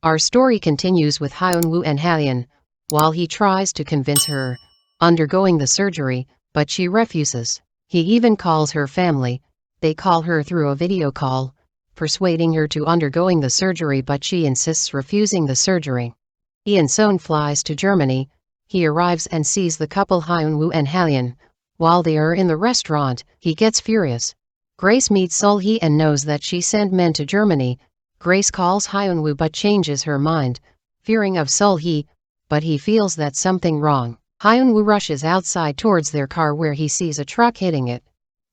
Our story continues with Hyun-woo and Halyan, while he tries to convince her undergoing the surgery, but she refuses. He even calls her family. They call her through a video call, persuading her to undergoing the surgery, but she insists refusing the surgery. Eun-seon flies to Germany. He arrives and sees the couple Hyun-woo and Halyan. While they are in the restaurant, he gets furious. Grace meets Sul-hee and knows that she sent men to Germany. Grace calls Hyun-woo but changes her mind, fearing of Sul-hee, but he feels that something wrong. Hyun-woo rushes outside towards their car where he sees a truck hitting it.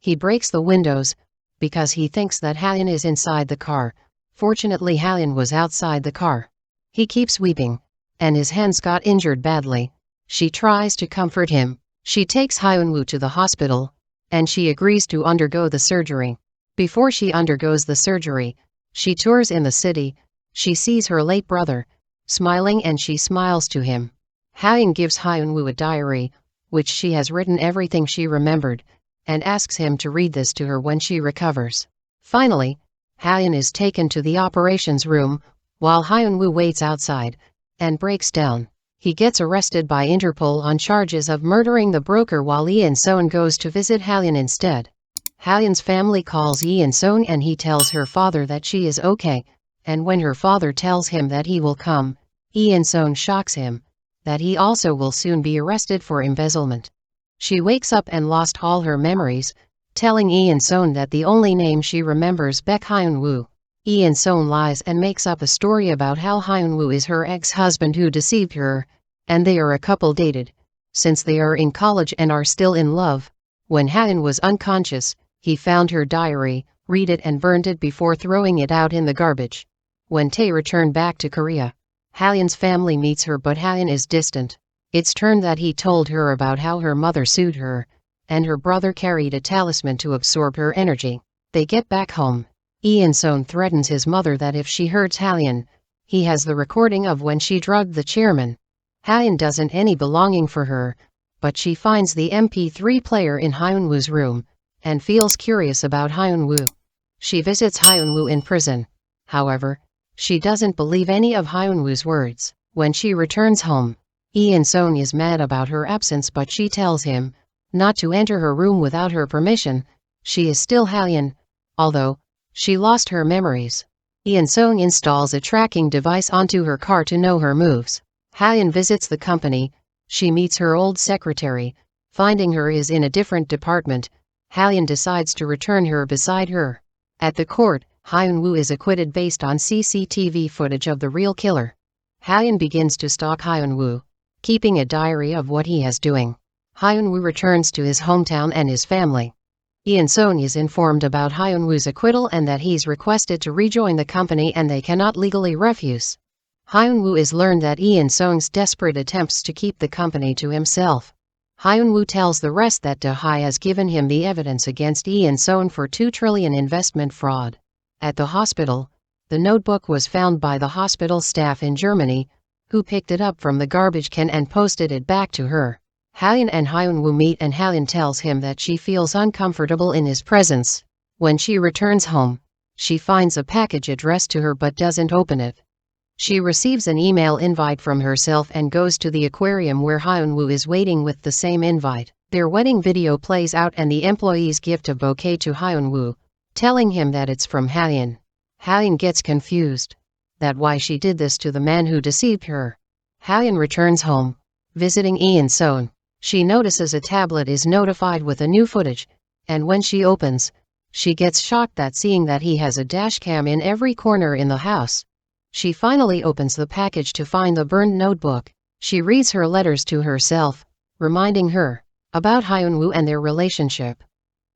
He breaks the windows because he thinks that Halyan is inside the car. Fortunately, Halyan was outside the car. He keeps weeping, and his hands got injured badly. She tries to comfort him. She takes Hyun-woo to the hospital, and she agrees to undergo the surgery. Before she undergoes the surgery, she tours in the city. She sees her late brother, smiling, and she smiles to him. Halyan gives Hyun-woo a diary, which she has written everything she remembered, and asks him to read this to her when she recovers. Finally, Halyan is taken to the operations room, while Hyun-woo waits outside, and breaks down. He gets arrested by Interpol on charges of murdering the broker, while Eun-seon goes to visit Halyan instead. Halyan's family calls Eun-seon and he tells her father that she is okay, and when her father tells him that he will come, Eun-seon shocks him that he also will soon be arrested for embezzlement. She wakes up and lost all her memories, telling Eun-seon that the only name she remembers Baek Hyun-woo. Eun-seon lies and makes up a story about how Hyun-woo is her ex-husband who deceived her, and they are a couple dated since they are in college and are still in love. When Halyan was unconscious, he found her diary, read it and burned it before throwing it out in the garbage. When Tae returned back to Korea, Halyan's family meets her, but Halyan is distant. It's turned that he told her about how her mother sued her, and her brother carried a talisman to absorb her energy. They get back home. Eun-seon threatens his mother that if she hurts Halyan, he has the recording of when she drugged the chairman. Halyan doesn't any belonging for her, but she finds the MP3 player in Hyun-woo's room, and feels curious about Hyun-woo. She visits Hyun-woo in prison. However, she doesn't believe any of Hyun-woo's words. When she returns home, Eun-seon is mad about her absence, but she tells him not to enter her room without her permission. She is still Halyan, although she lost her memories. Eun-seon installs a tracking device onto her car to know her moves. Halyan visits the company. She meets her old secretary. Finding her is in a different department, Halyan decides to return her beside her. At the court, Hyun-woo is acquitted based on CCTV footage of the real killer. Halyan begins to stalk Hyun-woo, keeping a diary of what he is doing. Hyun-woo returns to his hometown and his family. Eun-seon is informed about Hyun-woo's acquittal and that he's requested to rejoin the company and they cannot legally refuse. Hyun-woo is learned that Eun-seon's desperate attempts to keep the company to himself. Hyun-woo tells the rest that Do-hye has given him the evidence against Eun-seon for 2 trillion investment fraud. At the hospital, the notebook was found by the hospital staff in Germany, who picked it up from the garbage can and posted it back to her. Halyan and Hyun-woo meet and Halyan tells him that she feels uncomfortable in his presence. When she returns home, she finds a package addressed to her but doesn't open it. She receives an email invite from herself and goes to the aquarium where Hyun-woo is waiting with the same invite. Their wedding video plays out and the employees gift a bouquet to Hyun-woo, telling him that it's from Halyan. Halyan gets confused that why she did this to the man who deceived her. Halyan returns home, visiting Eun-seon. She notices a tablet is notified with a new footage, and when she opens, she gets shocked that seeing that he has a dashcam in every corner in the house. She finally opens the package to find the burned notebook. She reads her letters to herself, reminding her about Hyun-woo and their relationship.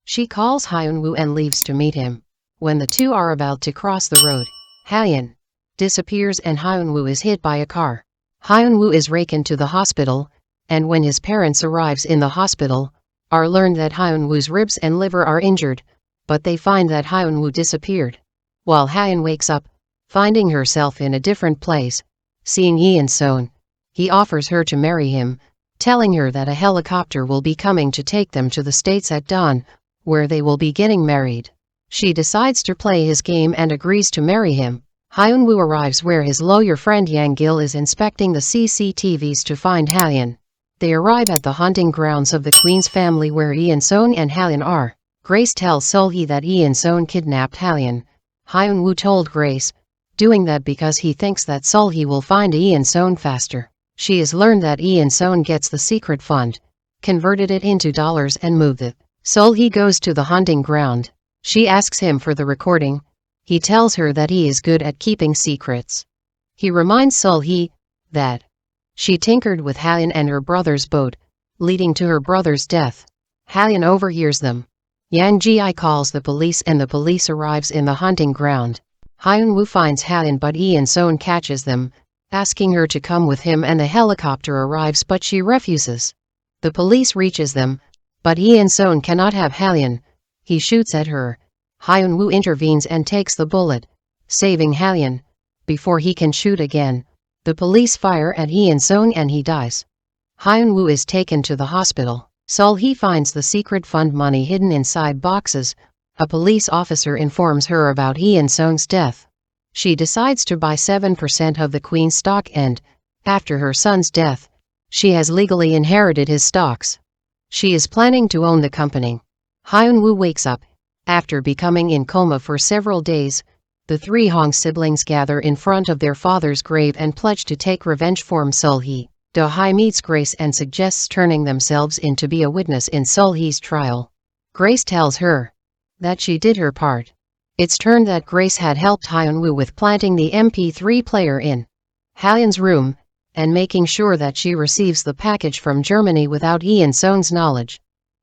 She calls Hyun-woo and leaves to meet him. When the two are about to cross the road, Halyan disappears and Hyun-woo is hit by a car. Hyun-woo is taken to the hospital, and when his parents arrives in the hospital, are learned that Hyun-woo's ribs and liver are injured, but they find that Hyun-woo disappeared. While Halyan wakes up, finding herself in a different place, seeing Eun-seon, he offers her to marry him, telling her that a helicopter will be coming to take them to the States at dawn, where they will be getting married. She decides to play his game and agrees to marry him. Hyun-woo arrives where his lawyer friend Yang Gil is inspecting the CCTVs to find Hallyeon. They arrive at the hunting grounds of the Queen's family where Lee In-sung and Hallyeon are. Grace tells Sol-hee that Lee In-sung kidnapped Hallyeon. Hyun-woo told Grace, doing that because he thinks that Sol-hee will find Lee In-sung faster. She has learned that Lee In-sung gets the secret fund, converted it into dollars and moved it. Sol-hee goes to the hunting ground. She asks him for the recording. He tells her that he is good at keeping secrets. He reminds Sol-hee that she tinkered with Hallyeon and her brother's boat, leading to her brother's death. Hallyeon overhears them. Yang Ji calls the police and the police arrives in the hunting ground. Hyun-woo finds Hallyeon but Lee In-sung catches them, asking her to come with him and the helicopter arrives but she refuses. The police reaches them, but Lee In-sung cannot have Hallyeon. He shoots at her. Hyun-woo intervenes and takes the bullet, saving Hallyeon. Before he can shoot again, the police fire at Lee In-sung and he dies. Hyun-woo is taken to the hospital. Sol-hee finds the secret fund money hidden inside boxes. A police officer informs her about Lee In-sung's death. She decides to buy 7% of the Queen's stock and, after her son's death, she has legally inherited his stocks. She is planning to own the company. Hyun-woo wakes up. After becoming in coma for several days, the three Hong siblings gather in front of their father's grave and pledge to take revenge for Sol-hee. Do-hae meets Grace and suggests turning themselves in to be a witness in Sol-hee's trial. Grace tells her that she did her part. It's turned that Grace had helped Hyun-woo with planting the MP3 player in Hallyeon's room, and making sure that she receives the package from Germany without Lee In-sung's knowledge.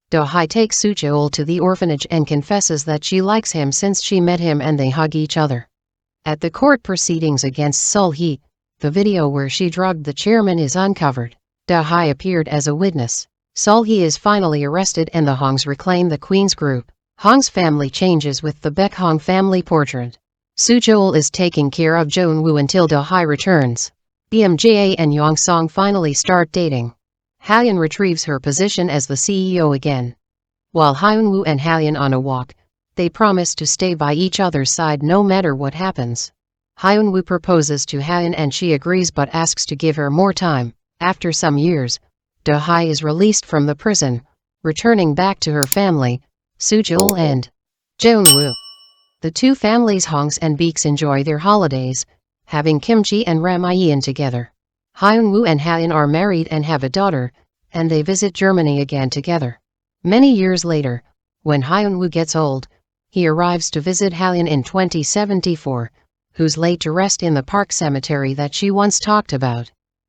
Do-hae takes Soo-cheol to the orphanage and confesses that she likes him since she met him and they hug each other. At the court proceedings against Sol-hee, the video where she drugged the chairman is uncovered. Do-hae appeared as a witness. Sol-hee is finally arrested and the Hongs reclaim the Queen's group. Hong's family changes with the Baek Hong family portrait. Soo-cheol is taking care of Jeon-woo until Do-hae returns. BMJA and Yong-song finally start dating. Hallyeon retrieves her position as the CEO again. While Hyun-woo and Hallyeon on a walk, they promise to stay by each other's side no matter what happens. Hyun-woo proposes to Hallyeon and she agrees but asks to give her more time. After some years, Do-hae is released from the prison, returning back to her family, Soo-cheol and Jeon-woo. The two families Hongs and Beeks enjoy their holidays, having kimchi and ramyeon together. Hyun-woo and Hallyeon are married and have a daughter, and they visit Germany again together. Many years later, when Hyun-woo gets old, he arrives to visit Hallyeon in 2074, who's laid to rest in the park cemetery that she once talked about.